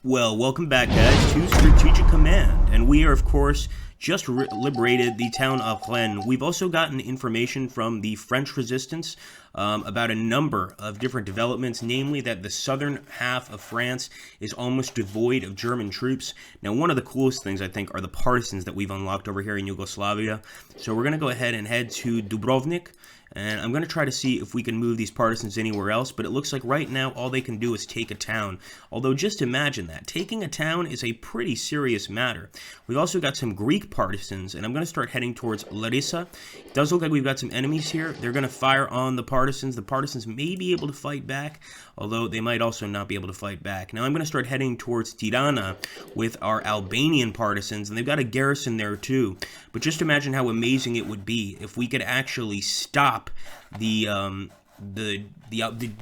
Well, welcome back, guys, to Strategic Command, and we are, of course, just liberated the town of Rennes. We've also gotten information from the French resistance about a number of different developments, namely that the southern half of France is almost devoid of German troops. Now, one of the coolest things, I think, are the Partisans that we've unlocked over here in Yugoslavia. So we're going to go ahead and head to Dubrovnik, and I'm going to try to see if we can move these Partisans anywhere else, but it looks like right now all they can do is take a town. Although, just imagine that. Taking a town is a pretty serious matter. We've also got some Greek Partisans, and I'm going to start heading towards Larissa. It does look like we've got some enemies here. They're going to fire on the Partisans. The Partisans may be able to fight back, although they might also not be able to fight back. Now, I'm going to start heading towards Tirana with our Albanian Partisans, and they've got a garrison there too. But just imagine how amazing it would be if we could actually stop the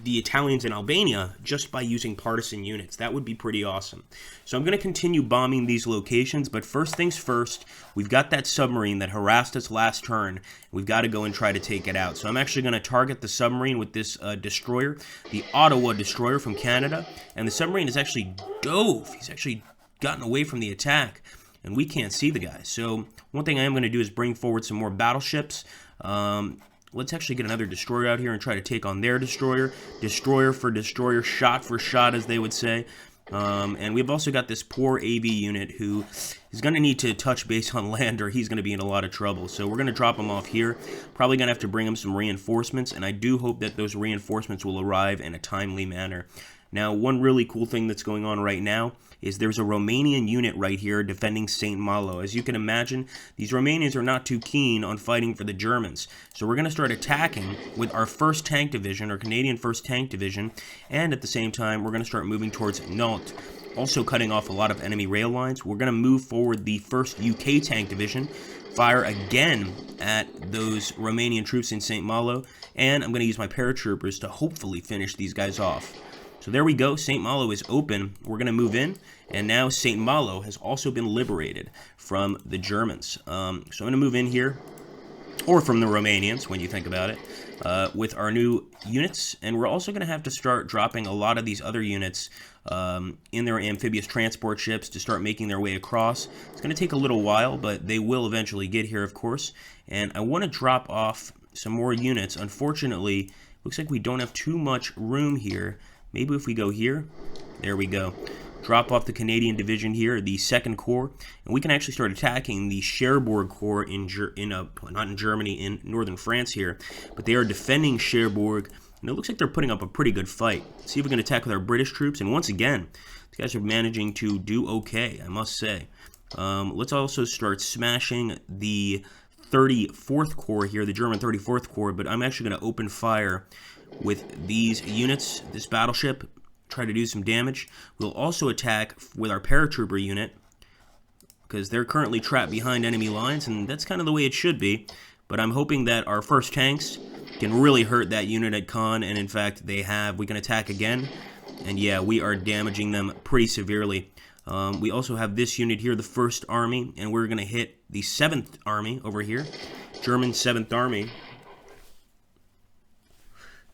Italians in Albania just by using partisan units. That would be pretty awesome. So I'm going to continue bombing these locations, but first things first, we've got that submarine that harassed us last turn. We've got to go and try to take it out. So I'm actually going to target the submarine with this destroyer, the Ottawa destroyer from Canada, and the submarine is actually dove. He's actually gotten away from the attack, and we can't see the guy. So one thing I am going to do is bring forward some more battleships. Let's actually get another destroyer out here and try to take on their destroyer. Destroyer for destroyer, shot for shot, as they would say. And we've also got this poor AV unit who is going to need to touch base on land, or he's going to be in a lot of trouble. So we're going to drop him off here. Probably going to have to bring him some reinforcements, and I do hope that those reinforcements will arrive in a timely manner. Now, one really cool thing that's going on right now is there's a Romanian unit right here defending St. Malo. As you can imagine, these Romanians are not too keen on fighting for the Germans. So we're going to start attacking with our 1st Tank Division, our Canadian 1st Tank Division, and at the same time, we're going to start moving towards Nantes, also cutting off a lot of enemy rail lines. We're going to move forward the 1st UK Tank Division, fire again at those Romanian troops in St. Malo, and I'm going to use my paratroopers to hopefully finish these guys off. So there we go, St. Malo is open. We're going to move in, and now St. Malo has also been liberated from the Germans. So I'm going to move in here, or from the Romanians, when you think about it, with our new units. And we're also going to have to start dropping a lot of these other units in their amphibious transport ships to start making their way across. It's going to take a little while, but they will eventually get here, of course. And I want to drop off some more units. Unfortunately, looks like we don't have too much room here. Maybe if we go here, there we go. Drop off the Canadian division here, the 2nd Corps, and we can actually start attacking the Cherbourg Corps not in Germany, in northern France here, but they are defending Cherbourg, and it looks like they're putting up a pretty good fight. Let's see if we can attack with our British troops, and once again, these guys are managing to do okay, I must say. Let's also start smashing the 34th Corps here, the German 34th Corps, but I'm actually going to open fire with these units, this battleship, try to do some damage. We'll also attack with our paratrooper unit, because they're currently trapped behind enemy lines, and that's kind of the way it should be. But I'm hoping that our 1st tanks can really hurt that unit at Caen, and in fact they have. We can attack again, and yeah, we are damaging them pretty severely. We also have this unit here, the 1st Army, and we're going to hit the 7th Army over here, German 7th Army.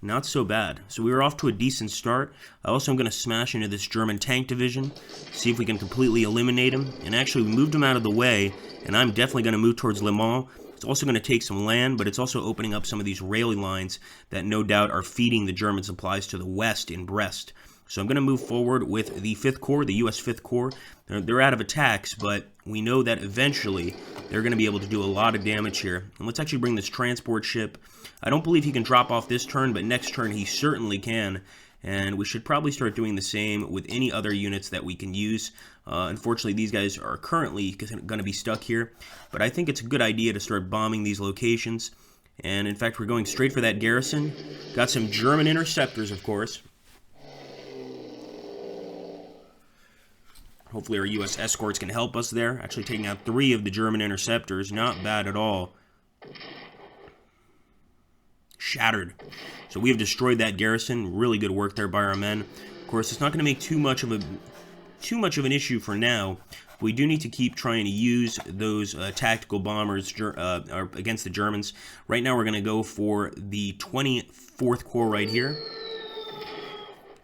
Not so bad. So we were off to a decent start. I also am going to smash into this German tank division, see if we can completely eliminate him. And actually, we moved him out of the way, and I'm definitely going to move towards Le Mans. It's also going to take some land, but it's also opening up some of these rail lines that no doubt are feeding the German supplies to the west in Brest. So I'm going to move forward with the 5th Corps, the U.S. 5th Corps. They're out of attacks, but we know that eventually they're going to be able to do a lot of damage here. And let's actually bring this transport ship. I don't believe he can drop off this turn, but next turn he certainly can. And we should probably start doing the same with any other units that we can use. Unfortunately, these guys are currently going to be stuck here. But I think it's a good idea to start bombing these locations. And in fact, we're going straight for that garrison. Got some German interceptors, of course. Hopefully our U.S. escorts can help us there. Actually taking out 3 of the German interceptors. Not bad at all. Shattered. So we have destroyed that garrison. Really good work there by our men. Of course, it's not going to make too much of an issue for now. We do need to keep trying to use those tactical bombers against the Germans. Right now we're going to go for the 24th Corps right here.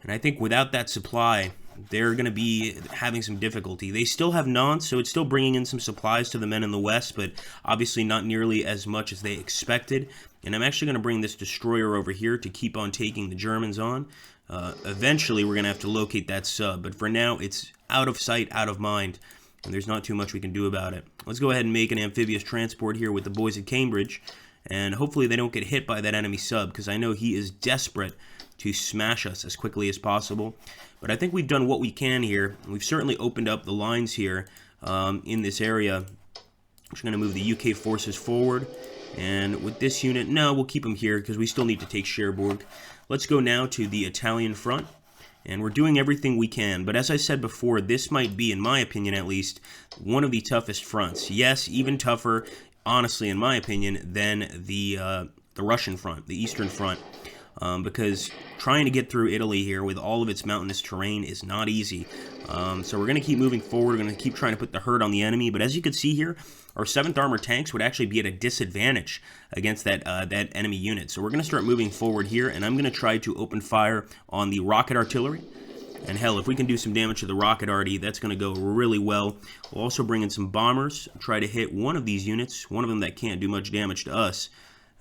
And I think without that supply, they're going to be having some difficulty. They still have Nantes, so it's still bringing in some supplies to the men in the west, but obviously not nearly as much as they expected. And I'm actually going to bring this destroyer over here to keep on taking the Germans on. Eventually, we're going to have to locate that sub, but for now, it's out of sight, out of mind, and there's not too much we can do about it. Let's go ahead and make an amphibious transport here with the boys at Cambridge, and hopefully they don't get hit by that enemy sub, because I know he is desperate to smash us as quickly as possible. But I think we've done what we can here. We've certainly opened up the lines here in this area. I'm just going to move the UK forces forward. And with this unit, no, we'll keep them here because we still need to take Cherbourg. Let's go now to the Italian front. And we're doing everything we can. But as I said before, this might be, in my opinion at least, one of the toughest fronts. Yes, even tougher, honestly, in my opinion, than the Russian front, the Eastern front. Because trying to get through Italy here with all of its mountainous terrain is not easy. So we're going to keep moving forward. We're going to keep trying to put the hurt on the enemy. But as you can see here, our 7th Armored tanks would actually be at a disadvantage against that enemy unit. So we're going to start moving forward here, and I'm going to try to open fire on the rocket artillery. And hell, if we can do some damage to the rocket arty, that's going to go really well. We'll also bring in some bombers, try to hit one of these units, one of them that can't do much damage to us.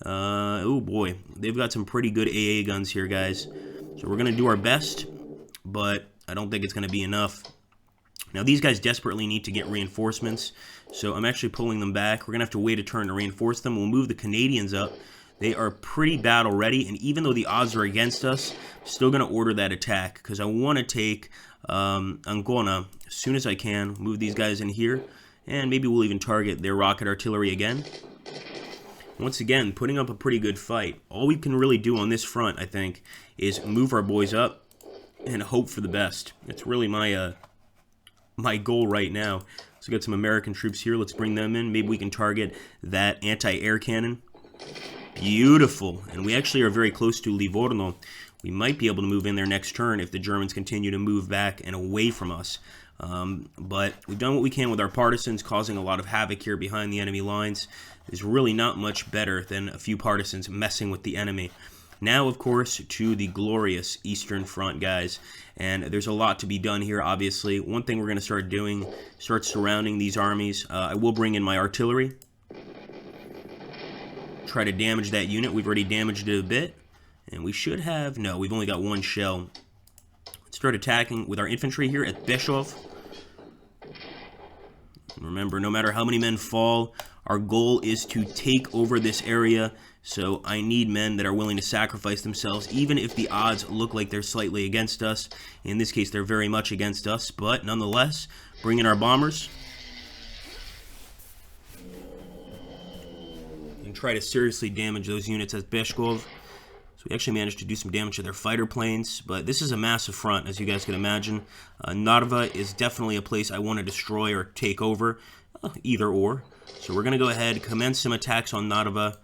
Oh boy, they've got some pretty good AA guns here, guys. So we're going to do our best, but I don't think it's going to be enough. Now, these guys desperately need to get reinforcements, so I'm actually pulling them back. We're going to have to wait a turn to reinforce them. We'll move the Canadians up. They are pretty battle ready, and even though the odds are against us, I'm still going to order that attack, because I want to take Ancona as soon as I can. Move these guys in here, and maybe we'll even target their rocket artillery again. Once again, putting up a pretty good fight. All we can really do on this front, I think, is move our boys up and hope for the best. That's really my goal right now. So we got some American troops here. Let's bring them in. Maybe we can target that anti-air cannon. Beautiful. And we actually are very close to Livorno. We might be able to move in there next turn if the Germans continue to move back and away from us. But we've done what we can with our partisans, causing a lot of havoc here behind the enemy lines. There's really not much better than a few partisans messing with the enemy. Now, of course, to the glorious Eastern Front, guys. And there's a lot to be done here, obviously. One thing we're going to start doing, start surrounding these armies. I will bring in my artillery. Try to damage that unit. We've already damaged it a bit. And we should have... No, we've only got one shell. Let's start attacking with our infantry here at Beshov. Remember, no matter how many men fall, our goal is to take over this area. So I need men that are willing to sacrifice themselves, even if the odds look like they're slightly against us. In this case, they're very much against us, but nonetheless, bring in our bombers. And try to seriously damage those units at Beshkov. So we actually managed to do some damage to their fighter planes, but this is a massive front, as you guys can imagine. Narva is definitely a place I want to destroy or take over, either or. So we're going to go ahead, commence some attacks on Narva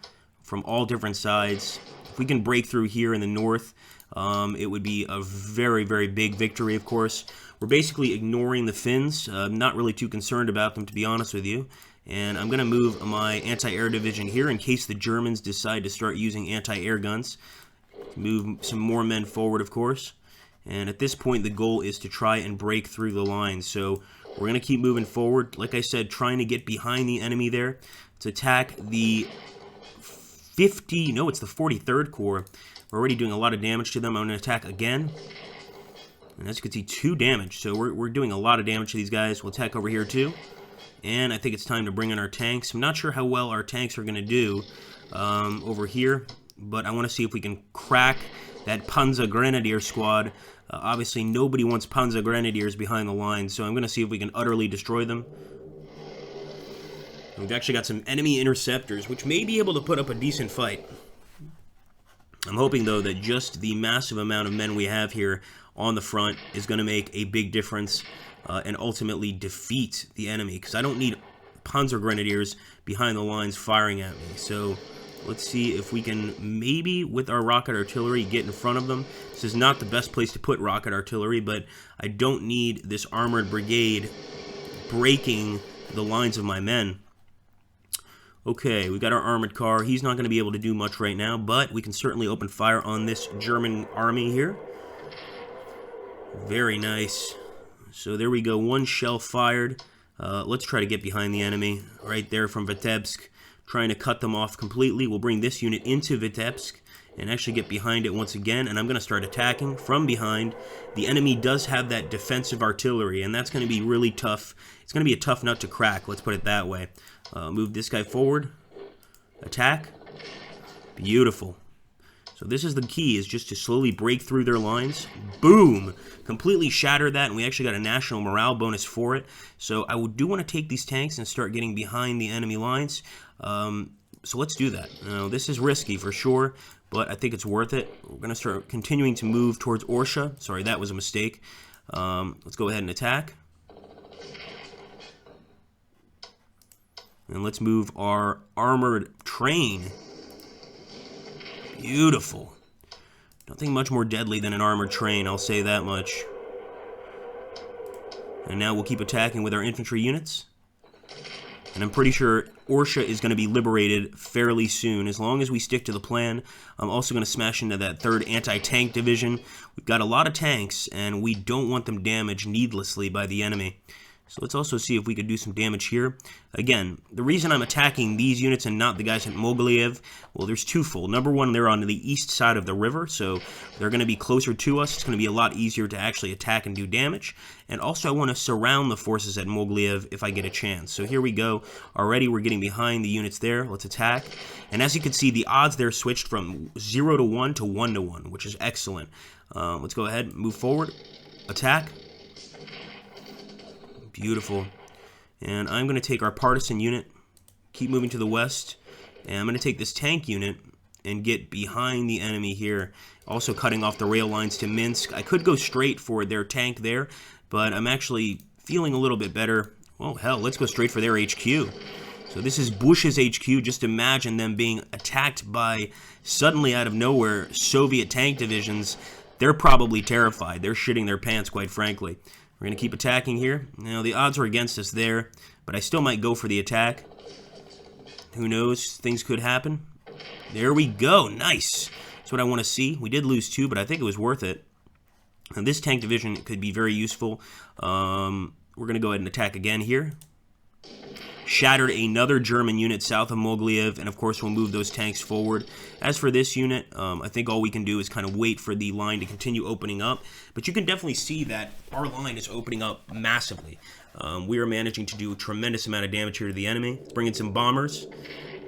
from all different sides. If we can break through here in the north, it would be a very, very big victory, of course. We're basically ignoring the Finns. I'm not really too concerned about them, to be honest with you. And I'm going to move my anti-air division here in case the Germans decide to start using anti-air guns. Move some more men forward, of course. And at this point, the goal is to try and break through the lines. So we're going to keep moving forward. Like I said, trying to get behind the enemy there to attack the 43rd Corps. We're already doing a lot of damage to them. I'm going to attack again. And as you can see, 2 damage. So we're doing a lot of damage to these guys. We'll attack over here too. And I think it's time to bring in our tanks. I'm not sure how well our tanks are going to do over here. But I want to see if we can crack that Panzer Grenadier squad. Obviously, nobody wants Panzer Grenadiers behind the lines. So I'm going to see if we can utterly destroy them. We've actually got some enemy interceptors, which may be able to put up a decent fight. I'm hoping, though, that just the massive amount of men we have here on the front is going to make a big difference and ultimately defeat the enemy. Because I don't need Panzer Grenadiers behind the lines firing at me. So let's see if we can maybe, with our rocket artillery, get in front of them. This is not the best place to put rocket artillery, but I don't need this armored brigade breaking the lines of my men. Okay, we got our armored car. He's not going to be able to do much right now, but we can certainly open fire on this German army here. Very nice. So there we go, one shell fired. Let's try to get behind the enemy right there from Vitebsk, trying to cut them off completely. We'll bring this unit into Vitebsk and actually get behind it once again, and I'm going to start attacking from behind. The enemy does have that defensive artillery, and that's going to be really tough. It's going to be a tough nut to crack, let's put it that way. Move this guy forward. Attack. Beautiful. So this is the key, is just to slowly break through their lines. Boom! Completely shattered that, and we actually got a national morale bonus for it. So I do want to take these tanks and start getting behind the enemy lines. So let's do that. Now, this is risky for sure, but I think it's worth it. We're going to start continuing to move towards Orsha. Sorry, that was a mistake. Let's go ahead and attack. And let's move our armored train. Beautiful. Nothing much more deadly than an armored train, I'll say that much. And now we'll keep attacking with our infantry units. And I'm pretty sure Orsha is going to be liberated fairly soon, as long as we stick to the plan. I'm also going to smash into that 3rd anti-tank division. We've got a lot of tanks, and we don't want them damaged needlessly by the enemy. So let's also see if we could do some damage here. Again, the reason I'm attacking these units and not the guys at Mogilev, well, there's twofold. Number one, they're on the east side of the river, so they're going to be closer to us. It's going to be a lot easier to actually attack and do damage. And also, I want to surround the forces at Mogilev if I get a chance. So here we go. Already, we're getting behind the units there. Let's attack. And as you can see, the odds there switched from 0 to 1 to 1 to 1, which is excellent. Let's go ahead, move forward, attack. Beautiful. And I'm going to take our partisan unit, keep moving to the west, and I'm going to take this tank unit and get behind the enemy here, also cutting off the rail lines to Minsk. I could go straight for their tank there, but I'm actually feeling a little bit better. Well, hell, let's go straight for their HQ. So this is Bush's HQ. Just imagine them being attacked by, suddenly out of nowhere, Soviet tank divisions. They're probably terrified. They're shitting their pants, quite frankly. We're going to keep attacking here. Now, the odds are against us there, but I still might go for the attack. Who knows? Things could happen. There we go. Nice. That's what I want to see. We did lose 2, but I think it was worth it. And this tank division could be very useful. We're going to go ahead and attack again here. Shattered another German unit south of Mogilev, and of course we'll move those tanks forward. As for this unit, I think all we can do is kind of wait for the line to continue opening up, but you can definitely see that our line is opening up massively. We are managing to do a tremendous amount of damage here to the enemy. Let's bring in some bombers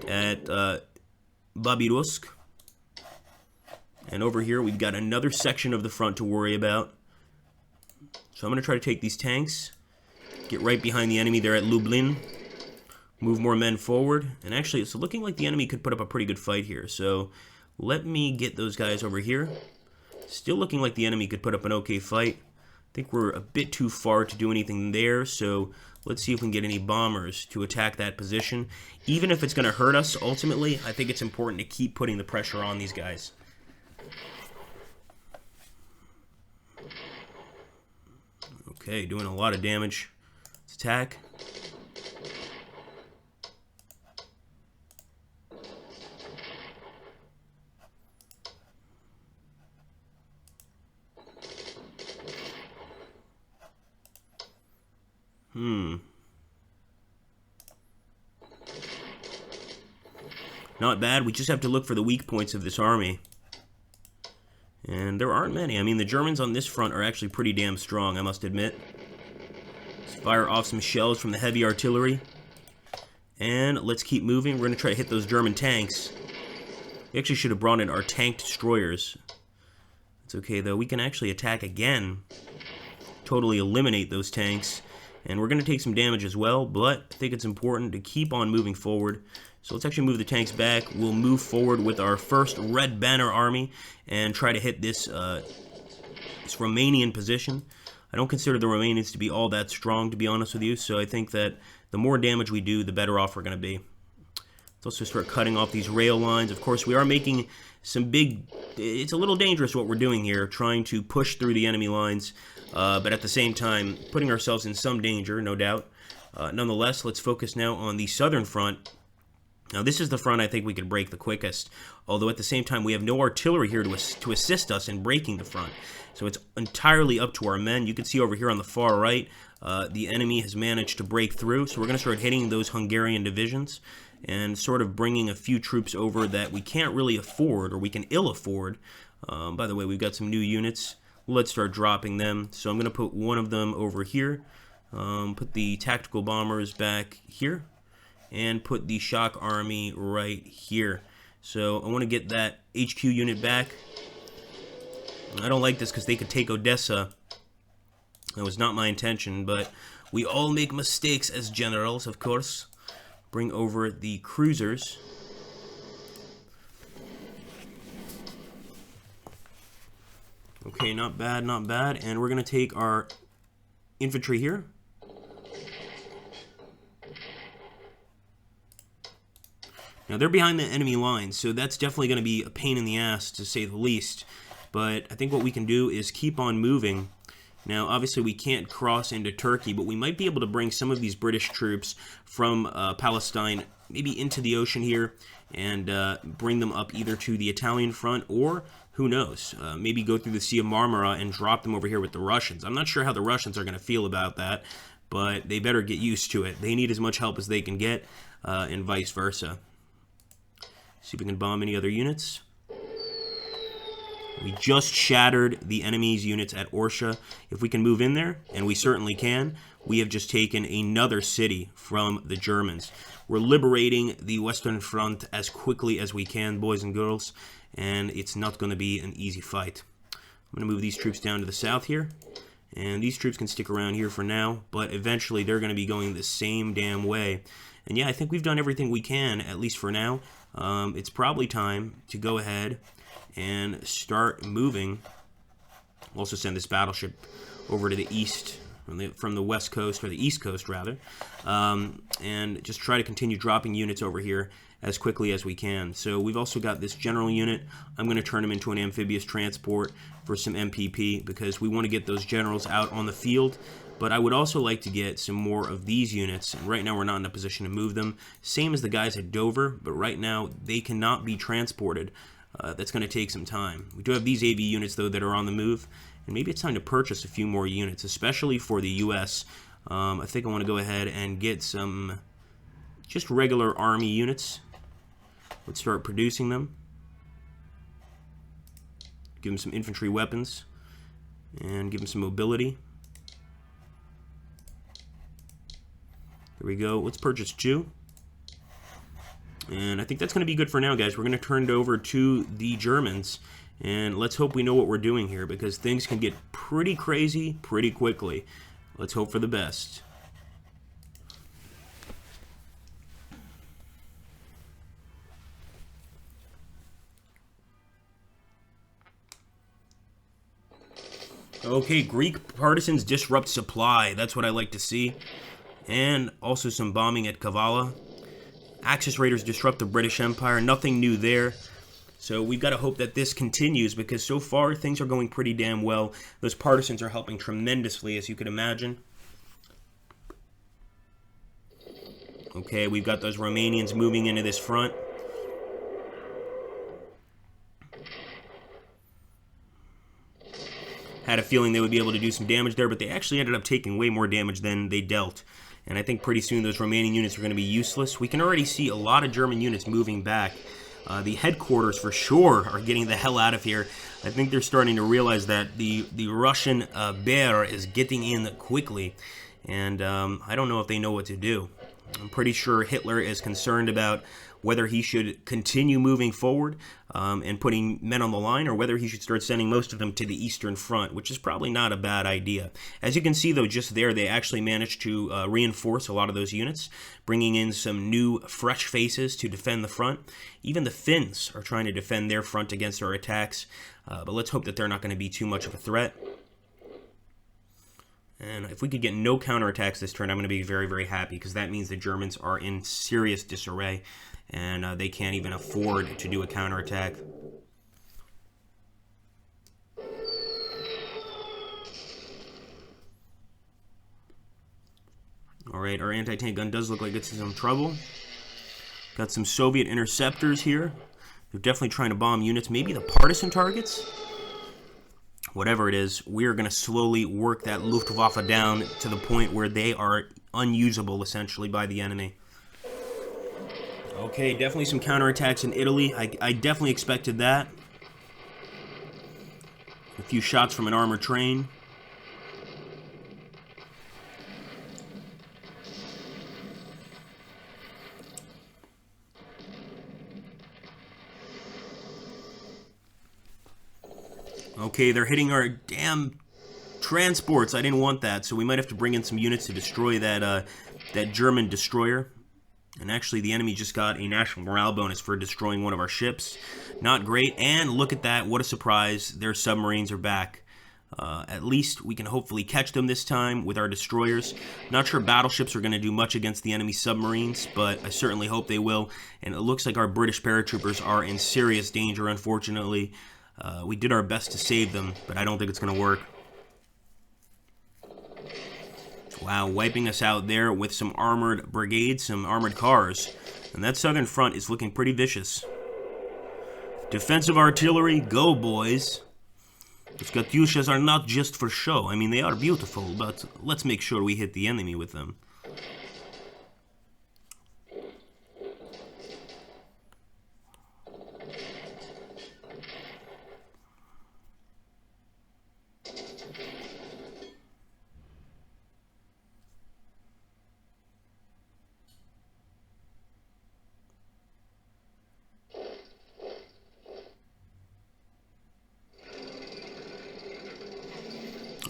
at Babirusk. And over here we've got another section of the front to worry about. So I'm going to try to take these tanks, get right behind the enemy there at Lublin. Move more men forward, and actually it's looking like the enemy could put up a pretty good fight here, so let me get those guys over here. Still looking like the enemy could put up an okay fight. I think we're a bit too far to do anything there, so let's see if we can get any bombers to attack that position. Even if it's going to hurt us, ultimately, I think it's important to keep putting the pressure on these guys. Okay, doing a lot of damage. Let's attack. Not bad. We just have to look for the weak points of this army. And there aren't many. I mean, the Germans on this front are actually pretty damn strong, I must admit. Let's fire off some shells from the heavy artillery. And let's keep moving. We're going to try to hit those German tanks. We actually should have brought in our tank destroyers. It's okay, though. We can actually attack again. Totally eliminate those tanks. And we're going to take some damage as well, but I think it's important to keep on moving forward. So let's actually move the tanks back. We'll move forward with our first Red Banner army and try to hit this Romanian position. I don't consider the Romanians to be all that strong, to be honest with you, so I think that the more damage we do, the better off we're going to be. Let's also start cutting off these rail lines. Of course, we are making some big... It's a little dangerous what we're doing here, trying to push through the enemy lines, but at the same time, putting ourselves in some danger, no doubt. Nonetheless, let's focus now on the southern front. Now, this is the front I think we could break the quickest, although at the same time we have no artillery here to assist us in breaking the front. So it's entirely up to our men. You can see over here on the far right, the enemy has managed to break through, so we're going to start hitting those Hungarian divisions and sort of bringing a few troops over that we can't really afford, or we can ill afford. By the way, we've got some new units. Let's start dropping them. So I'm going to put one of them over here, put the tactical bombers back here, and put the shock army right here. So I want to get that HQ unit back. I don't like this because they could take Odessa. That was not my intention, but we all make mistakes as generals, of course. Bring over the cruisers. Okay, not bad, not bad. And we're going to take our infantry here. Now, they're behind the enemy lines, so that's definitely going to be a pain in the ass, to say the least. But I think what we can do is keep on moving. Now, obviously, we can't cross into Turkey, but we might be able to bring some of these British troops from Palestine maybe into the ocean here and bring them up either to the Italian front or, who knows, maybe go through the Sea of Marmara and drop them over here with the Russians. I'm not sure how the Russians are going to feel about that, but they better get used to it. They need as much help as they can get, and vice versa. See if we can bomb any other units. We just shattered the enemy's units at Orsha. If we can move in there, and we certainly can, we have just taken another city from the Germans. We're liberating the Western Front as quickly as we can, boys and girls, and it's not going to be an easy fight. I'm going to move these troops down to the south here, and these troops can stick around here for now, but eventually they're going to be going the same damn way. And yeah, I think we've done everything we can, at least for now. It's probably time to go ahead and start moving. We'll also send this battleship over to the east, from the west coast, or the east coast rather, and just try to continue dropping units over here as quickly as we can. So we've also got this general unit. I'm going to turn him into an amphibious transport for some MPP because we want to get those generals out on the field. But I would also like to get some more of these units, and right now we're not in a position to move them. Same as the guys at Dover, but right now they cannot be transported. That's going to take some time. We do have these AV units, though, that are on the move, and maybe it's time to purchase a few more units, especially for the U.S. I think I want to go ahead and get some just regular Army units. Let's start producing them. Give them some infantry weapons, and give them some mobility. There we go. Let's purchase 2. And I think that's going to be good for now, guys. We're going to turn it over to the Germans. And let's hope we know what we're doing here, because things can get pretty crazy pretty quickly. Let's hope for the best. Okay, Greek partisans disrupt supply. That's what I like to see. And also some bombing at Kavala. Axis raiders disrupt the British Empire. Nothing new there. So we've got to hope that this continues, because so far things are going pretty damn well. Those partisans are helping tremendously, as you could imagine. Okay, we've got those Romanians moving into this front. Had a feeling they would be able to do some damage there, but they actually ended up taking way more damage than they dealt. And I think pretty soon those Romanian units are going to be useless. We can already see a lot of German units moving back. The headquarters, for sure, are getting the hell out of here. I think they're starting to realize that the Russian bear is getting in quickly. And I don't know if they know what to do. I'm pretty sure Hitler is concerned about whether he should continue moving forward and putting men on the line, or whether he should start sending most of them to the Eastern Front, which is probably not a bad idea. As you can see, though, just there, they actually managed to reinforce a lot of those units, bringing in some new, fresh faces to defend the front. Even the Finns are trying to defend their front against our attacks, but let's hope that they're not going to be too much of a threat. And if we could get no counterattacks this turn, I'm going to be very, very happy, because that means the Germans are in serious disarray, and they can't even afford to do a counterattack. Alright, our anti-tank gun does look like it's in some trouble. Got some Soviet interceptors here. They're definitely trying to bomb units. Maybe the partisan targets? Whatever it is, we are going to slowly work that Luftwaffe down to the point where they are unusable, essentially, by the enemy. Okay, definitely some counterattacks in Italy. I definitely expected that. A few shots from an armored train. Okay, they're hitting our damn transports. I didn't want that, so we might have to bring in some units to destroy that German destroyer. And actually, the enemy just got a national morale bonus for destroying one of our ships. Not great. And look at that. What a surprise. Their submarines are back. At least we can hopefully catch them this time with our destroyers. Not sure battleships are going to do much against the enemy submarines, but I certainly hope they will. And it looks like our British paratroopers are in serious danger, unfortunately. We did our best to save them, but I don't think it's going to work. Wow, wiping us out there with some armored brigades, some armored cars. And that southern front is looking pretty vicious. Defensive artillery, go boys. Those Katyushas are not just for show. I mean, they are beautiful, but let's make sure we hit the enemy with them.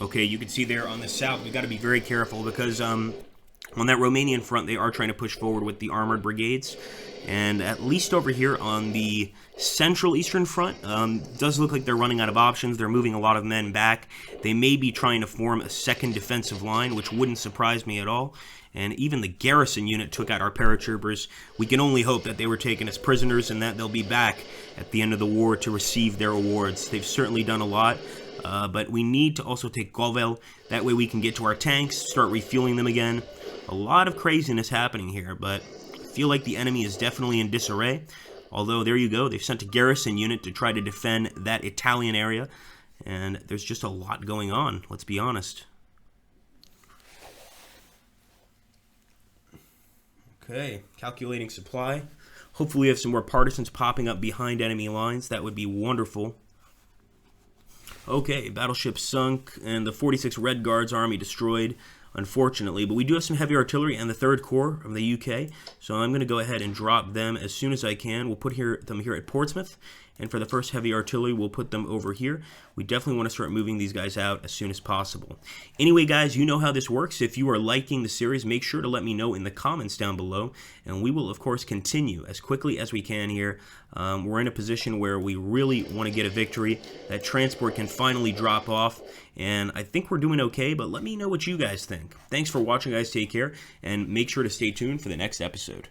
Okay, you can see there on the south, we've got to be very careful because on that Romanian front, they are trying to push forward with the armored brigades. And at least over here on the central eastern front, it does look like they're running out of options. They're moving a lot of men back. They may be trying to form a second defensive line, which wouldn't surprise me at all. And even the garrison unit took out our paratroopers. We can only hope that they were taken as prisoners and that they'll be back at the end of the war to receive their awards. They've certainly done a lot. But we need to also take Kovel. That way we can get to our tanks, start refueling them again. A lot of craziness happening here, but I feel like the enemy is definitely in disarray. Although, there you go, they've sent a garrison unit to try to defend that Italian area. And there's just a lot going on, let's be honest. Okay, calculating supply. Hopefully we have some more partisans popping up behind enemy lines. That would be wonderful. Okay, battleship sunk, and the 46 Red Guards army destroyed, unfortunately. But we do have some heavy artillery and the 3rd Corps of the UK, so I'm going to go ahead and drop them as soon as I can. We'll put them here at Portsmouth, and for the first heavy artillery, we'll put them over here. We definitely want to start moving these guys out as soon as possible. Anyway, guys, you know how this works. If you are liking the series, make sure to let me know in the comments down below, and we will, of course, continue as quickly as we can here. We're in a position where we really want to get a victory. That transport can finally drop off, and I think we're doing okay, but let me know what you guys think. Thanks for watching, guys. Take care, and make sure to stay tuned for the next episode.